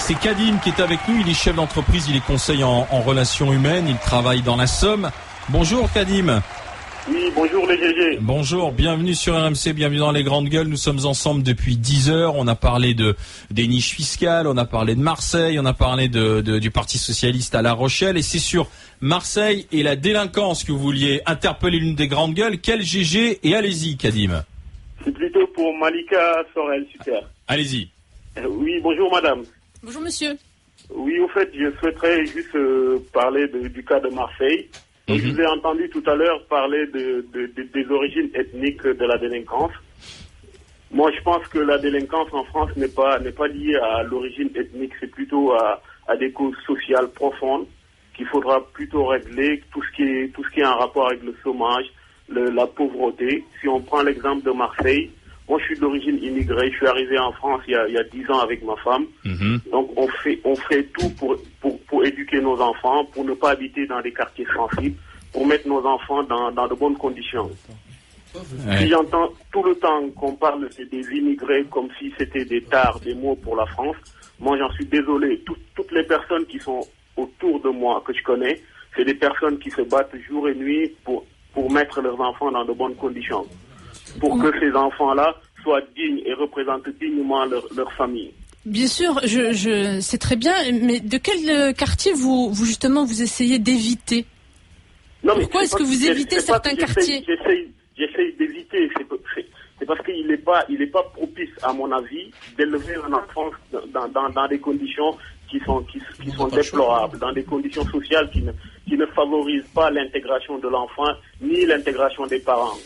C'est Kadim qui est avec nous, il est chef d'entreprise, il est conseiller en relations humaines, il travaille dans la Somme. Bonjour Kadim. Oui, bonjour les GG. Bonjour, bienvenue sur RMC, bienvenue dans les grandes gueules. Nous sommes ensemble depuis 10 heures. On a parlé des niches fiscales, on a parlé de Marseille, on a parlé du Parti Socialiste à La Rochelle. Et c'est sur Marseille et la délinquance que vous vouliez interpeller l'une des grandes gueules. Quel GG? Et allez-y, Kadim. C'est plutôt pour Malika Sorel, super. Allez-y. Oui, bonjour madame. Bonjour monsieur. Oui, au fait, je souhaiterais juste parler du cas de Marseille. Je vous ai entendu tout à l'heure parler des origines ethniques de la délinquance. Moi, je pense que la délinquance en France n'est pas liée à l'origine ethnique, c'est plutôt à des causes sociales profondes qu'il faudra plutôt régler, tout ce qui est en rapport avec le chômage, la pauvreté. Si on prend l'exemple de Marseille, moi je suis d'origine immigrée, je suis arrivé en France il y a 10 ans avec ma femme. Donc on fait tout pour éduquer nos enfants, pour ne pas habiter dans des quartiers sensibles, pour mettre nos enfants dans de bonnes conditions. Ouais. Si j'entends tout le temps qu'on parle des immigrés comme si c'était des tares, des mots pour la France, moi j'en suis désolé. Toutes les personnes qui sont autour de moi, que je connais, c'est des personnes qui se battent jour et nuit pour mettre leurs enfants dans de bonnes conditions. Pour que ces enfants-là soient dignes et représentent dignement leur famille. Bien sûr, je c'est très bien, mais de quel quartier vous justement vous essayez d'éviter? Pourquoi est-ce que vous évitez certains quartiers? J'essaye d'éviter. C'est parce qu'il n'est pas propice, à mon avis, d'élever un enfant dans des conditions qui sont déplorables, dans des conditions sociales qui ne favorisent pas l'intégration de l'enfant ni l'intégration des parents.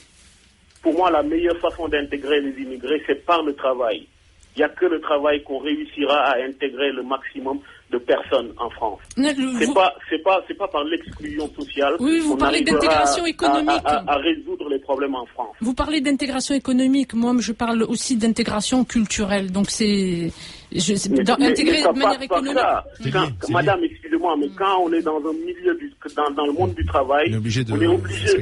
Pour moi, la meilleure façon d'intégrer les immigrés, c'est par le travail. Il n'y a que le travail qu'on réussira à intégrer le maximum de personnes en France. C'est pas par l'exclusion sociale. Oui, vous parlez d'intégration économique. À résoudre les problèmes en France. Vous parlez d'intégration économique. Moi, je parle aussi d'intégration culturelle. Donc intégrer de manière économique. Madame, excusez-moi, mais quand on est dans un milieu dans le monde du travail, on est obligé de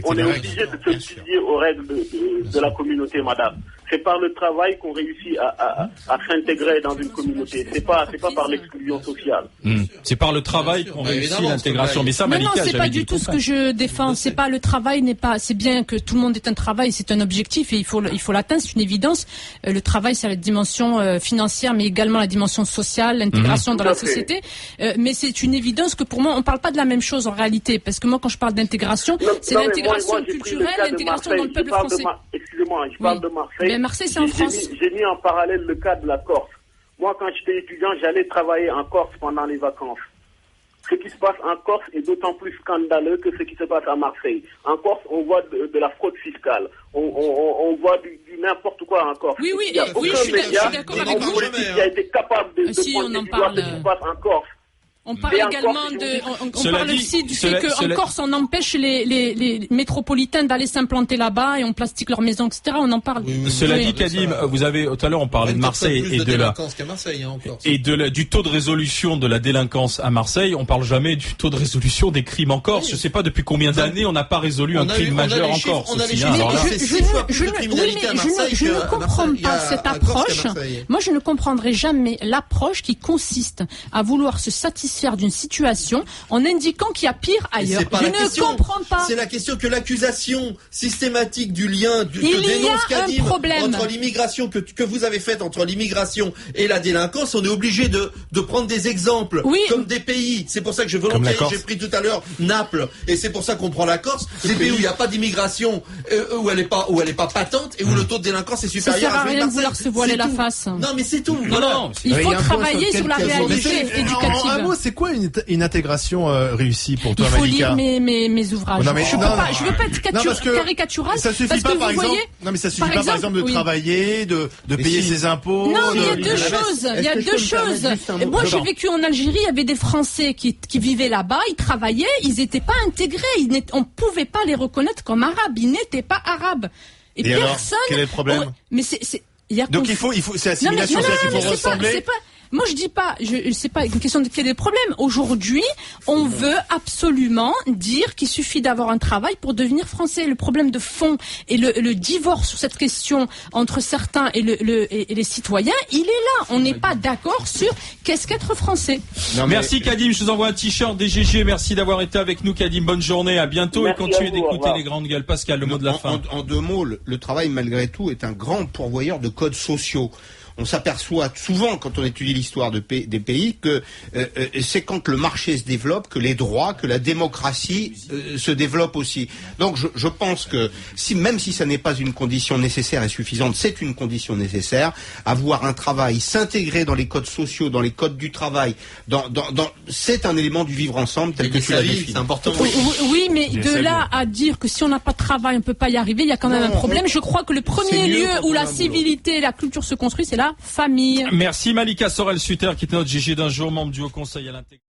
se plier aux règles de la communauté, madame. C'est par le travail qu'on réussit à s'intégrer dans une communauté. C'est pas par l'exclusion sociale. C'est par le travail qu'on réussit l'intégration. Mais ça, Malika, non, c'est pas du tout ce que je défends. C'est pas le travail c'est bien que tout le monde ait un travail, c'est un objectif et il faut l'atteindre, c'est une évidence. Le travail, c'est la dimension financière, mais également la dimension sociale, l'intégration dans la société. Mais c'est une évidence que pour moi, on parle pas de la même chose en réalité, parce que moi, quand je parle d'intégration, c'est l'intégration culturelle, l'intégration dans le peuple français. Excusez-moi, je parle de Marseille. Mais Marseille, c'est en France. J'ai mis en parallèle le cas de la Corse. Moi, quand j'étais étudiant, j'allais travailler en Corse pendant les vacances. Ce qui se passe en Corse est d'autant plus scandaleux que ce qui se passe à Marseille. En Corse, on voit de la fraude fiscale. On voit du n'importe quoi en Corse. Oui, je suis d'accord avec vous. Qui a été capable de pointer du doigt ce qui se passe en Corse. On parle également on parle aussi du fait qu'en Corse, on empêche les métropolitains d'aller s'implanter là-bas et on plastique leurs maisons, etc. On en parle. Cela dit, Kadim, vous avez, tout à l'heure, on parlait de Marseille et du taux de résolution de la délinquance à Marseille. On parle jamais du taux de résolution des crimes en Corse. Je sais pas depuis combien d'années on n'a pas résolu un crime majeur en Corse. Je ne comprends pas cette approche. Moi, je ne comprendrai jamais l'approche qui consiste à vouloir se satisfaire d'une situation en indiquant qu'il y a pire ailleurs. Je ne comprends pas. C'est la question que l'accusation systématique du lien que dénonce Kadim entre l'immigration que vous avez faite entre l'immigration et la délinquance. On est obligé de prendre des exemples comme des pays. C'est pour ça que j'ai pris tout à l'heure Naples et c'est pour ça qu'on prend la Corse. Des pays où il n'y a pas d'immigration, où elle est pas patente et où le taux de délinquance est supérieur à celui de Marseille. Ça sert à rien de vouloir se voiler la face. Non, mais c'est tout. Non, il faut travailler sur la réalité éducative. C'est quoi une intégration réussie pour toi, Malika? Il faut lire mes ouvrages. Je veux pas être caricatural. Ça suffit pas, par exemple. Non, mais ça suffit pas, par exemple, de travailler, de payer ses impôts. Non, mais il y a deux choses. Moi, j'ai vécu en Algérie. Il y avait des Français qui vivaient là-bas. Ils travaillaient. Ils n'étaient pas intégrés. On pouvait pas les reconnaître comme arabes. Ils n'étaient pas arabes. Et personne. Alors, quel est le problème? Mais donc il faut, c'est assimilation, c'est qu'il faut ressembler. Moi, je dis pas, c'est pas une question de quel est le problème. Aujourd'hui, on veut absolument dire qu'il suffit d'avoir un travail pour devenir français. Le problème de fond et le divorce sur cette question entre certains et les citoyens, il est là. On n'est pas d'accord sur qu'est-ce qu'être français. Merci Kadim, je vous envoie un t-shirt DGG. Merci d'avoir été avec nous, Kadim. Bonne journée, à bientôt. Merci, et continuez d'écouter les grandes gueules. Pascal, le mot de la fin. En 2 mots, le travail, malgré tout, est un grand pourvoyeur de codes sociaux. On s'aperçoit souvent, quand on étudie l'histoire des pays, que c'est quand le marché se développe que les droits, que la démocratie se développe aussi. Donc je pense que, même si ça n'est pas une condition nécessaire et suffisante, c'est une condition nécessaire. Avoir un travail, s'intégrer dans les codes sociaux, dans les codes du travail, c'est un élément du vivre ensemble tel que tu l'as défini. C'est important. Oui, mais de là à dire que si on n'a pas de travail, on ne peut pas y arriver, il y a quand même un problème. Je crois que le premier lieu où la civilité et la culture se construisent, c'est là famille. Merci Malika Sorel-Sutter qui était notre GG d'un jour, membre du Haut Conseil à l'intégration.